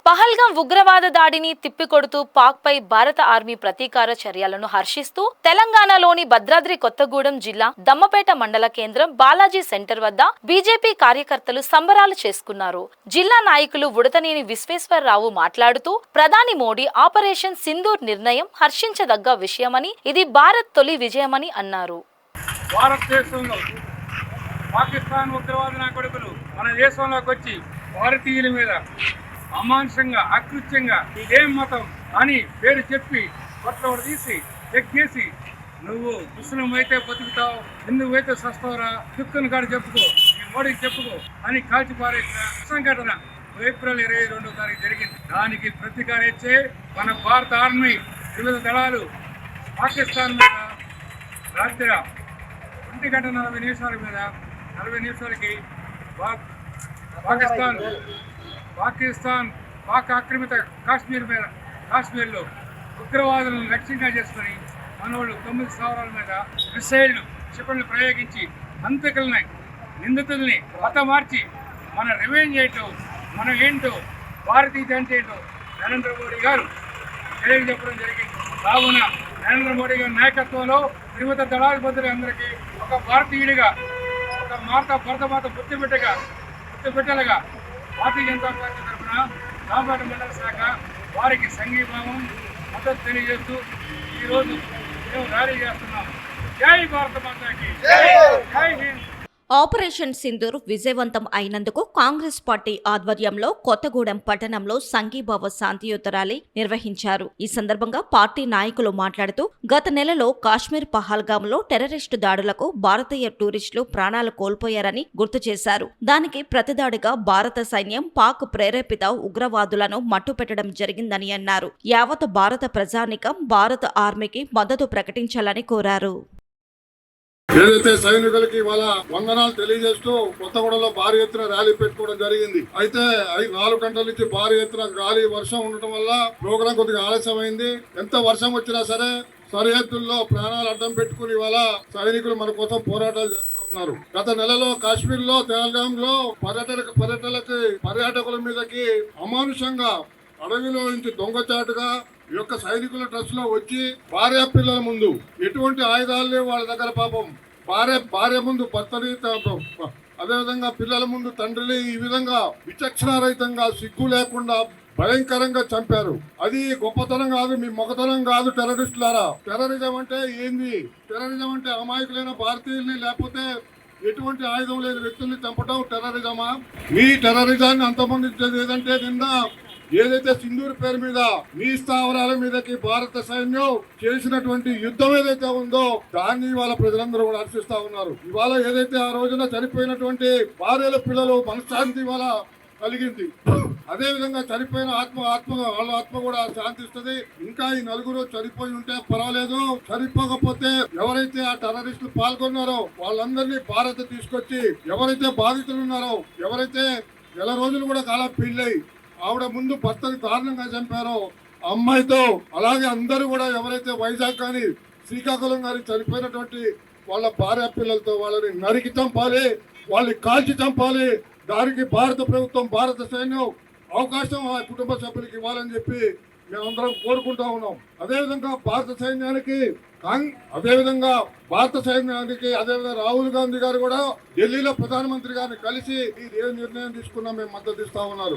పహల్గాం ఉగ్రవాద దాడిని తిప్పికొడుతూ పాక్ పై భారత ఆర్మీ ప్రతీకార చర్యలను హర్షిస్తూ తెలంగాణలోని భద్రాద్రి కొత్తగూడెం జిల్లా దమ్మపేట మండల కేంద్రం బాలాజీ సెంటర్ వద్ద బీజేపీ కార్యకర్తలు సంబరాలు చేసుకున్నారు. జిల్లా నాయకులు ఉడతనేని విశ్వేశ్వరరావు మాట్లాడుతూ ప్రధాని మోడీ ఆపరేషన్ సింధూర్ నిర్ణయం హర్షించదగ్గ విషయమని, ఇది భారత్ తొలి విజయమని అన్నారు. భారతదేశంలో పాకిస్తాన్ ఉగ్రవాద నాయకులు మన దేశంలోకి వచ్చి భారతీయుల మీద అమానుషంగా అకృత్యంగా ఇదేం మతం అని పేరు చెప్పి కొట్టవడు తీసి ఎక్కేసి నువ్వు ముస్లిం అయితే బతుకుతావు, హిందువు అయితే సస్తావురా, దుఃఖను కాడు చెప్పుకో, ఈ మోడీకి చెప్పుకో అని కాల్చి పారేసిన సంఘటన ఏప్రిల్ 22వ తారీఖు జరిగింది. దానికి ప్రతీకారిచ్చే మన భారత ఆర్మీ వివిధ దళాలు పాకిస్తాన్ మీద రాత్రి 1:40 మీద 40 నిమిషాలకి పాక్ ఆక్రమిత కాశ్మీర్లో ఉగ్రవాదులను లక్ష్యంగా చేసుకుని మనోళ్ళు 9 స్థావరాల మీద మిసైళ్లు క్షిపణులు ప్రయోగించి హంతకులని నిందితుల్ని మార్చి మన రివెంజ్ ఏంటో, మనం ఏంటో, భారతీయ అంటే ఏంటో నరేంద్ర మోడీ గారు తెలియజెప్పడం జరిగింది. కావున నరేంద్ర మోడీ గారి నాయకత్వంలో వివిధ దళాధిపతులు అందరికీ ఒక భారతీయుడిగా, ఒక భరతమాత గుర్తుపెట్టలుగా భారతీయ జనతా పార్టీ తరఫున దమ్మపేట మండల శాఖ వారికి సంఘీభావం మద్దతు తెలియజేస్తూ ఈరోజు మేము ర్యాలీ చేస్తున్నాం. జై భారత మాతాకి జై హింద్. ఆపరేషన్ సింధూర్ విజయవంతం అయినందుకు కాంగ్రెస్ పార్టీ ఆధ్వర్యంలో కొత్తగూడెం పట్టణంలో సంఘీభావ శాంతియుత ర్యాలీ నిర్వహించారు. ఈ సందర్భంగా పార్టీ నాయకులు మాట్లాడుతూ గత నెలలో కాశ్మీర్ పహల్గాంలో టెర్రరిస్టు దాడులకు భారతీయ టూరిస్టులు ప్రాణాలు కోల్పోయారని గుర్తు చేశారు. దానికి ప్రతిదాడిగా భారత సైన్యం పాక్ ప్రేరేపిత ఉగ్రవాదులను మట్టుపెట్టడం జరిగిందని అన్నారు. యావత్ భారత ప్రజానికం భారత ఆర్మీకి మద్దతు ప్రకటించాలని కోరారు. ఏదైతే సైనికులకి ఇవాళ వందనాలు తెలియజేస్తూ కొత్తగూడలో భారీ ఎత్తున ర్యాలీ పెట్టుకోవడం జరిగింది. అయితే 4 గంటల నుంచి భారీ ఎత్తున గాలి వర్షం ఉండటం వల్ల ప్రోగ్రాం కొద్దిగా ఆలస్యమైంది. ఎంత వర్షం వచ్చినా సరే సరిహద్దుల్లో ప్రాణాలు అడ్డం పెట్టుకుని ఇవాళ సైనికులు మన కోసం పోరాటాలు చేస్తూ ఉన్నారు. గత నెలలో కాశ్మీర్ లో తెలంగాణలో పర్యాటకుల మీదకి అమానుషంగా అడవిలో నుంచి దొంగచాటుగా ఈ యొక్క సైనికుల డ్రెస్ లో వచ్చి భార్య పిల్లల ముందు ఎటువంటి ఆయుధాలు లేవు వాళ్ళ దగ్గర, పాపం భార్య ముందు భర్తని, అదేవిధంగా పిల్లల ముందు తండ్రిని ఈ విధంగా విచక్షణారహితంగా సిగ్గు లేకుండా భయంకరంగా చంపారు. అది గొప్పతనం కాదు, మీ మొగతనం కాదు టెర్రరిస్టులారా. టెర్రరిజం అంటే ఏంది? టెర్రరిజం అంటే అమాయకులైన భారతీయుల్ని లేకపోతే ఎటువంటి ఆయుధం లేని వ్యక్తుల్ని చంపడం టెర్రరిజమా? మీ టెర్రరిజాన్ని అంతమొందించేది ఏదంటే నిన్న ఏదైతే సింధూర్ పేరు మీద మీ స్థావరాల మీదకి భారత సైన్యం చేసినటువంటి యుద్ధం ఏదైతే ఉందో దాన్ని ఇవాళ ప్రజలందరూ కూడా హర్షిస్తా ఉన్నారు. ఇవాళ ఏదైతే ఆ రోజున చనిపోయినటువంటి భార్యల పిల్లలు మనశ్శాంతి ఇవాళ కలిగింది. అదే విధంగా చనిపోయిన వాళ్ళ ఆత్మ కూడా శాంతిస్తుంది. ఇంకా ఈ 4 చనిపోయి ఉంటే పర్వాలేదు, చనిపోకపోతే ఎవరైతే ఆ టెర్రరిస్టులు పాల్గొన్నారో వాళ్ళందరినీ భారత్ తీసుకొచ్చి ఎవరైతే బాధితులు ఉన్నారో, ఎవరైతే నెల రోజులు కూడా కాలం పెళ్ళై ఆవిడ ముందు భర్తని దారుణంగా చంపారో అమ్మాయితో, అలాగే అందరూ కూడా ఎవరైతే వైజాగ్ కానీ శ్రీకాకుళం కానీ చనిపోయినటువంటి వాళ్ళ భార్య పిల్లలతో వాళ్ళని నరికి చంపాలి, వాళ్ళని కాల్చి చంపాలి. దానికి భారత ప్రభుత్వం, భారత సైన్యం అవకాశం ఆ కుటుంబ సభ్యులకి ఇవ్వాలని చెప్పి మేమందరం కోరుకుంటా ఉన్నాం. అదేవిధంగా భారత సైన్యానికి అదేవిధంగా రాహుల్ గాంధీ గారు కూడా ఢిల్లీలో ప్రధానమంత్రి గారిని కలిసి ఏ నిర్ణయం తీసుకున్నా మేము మద్దతు ఇస్తా ఉన్నారు.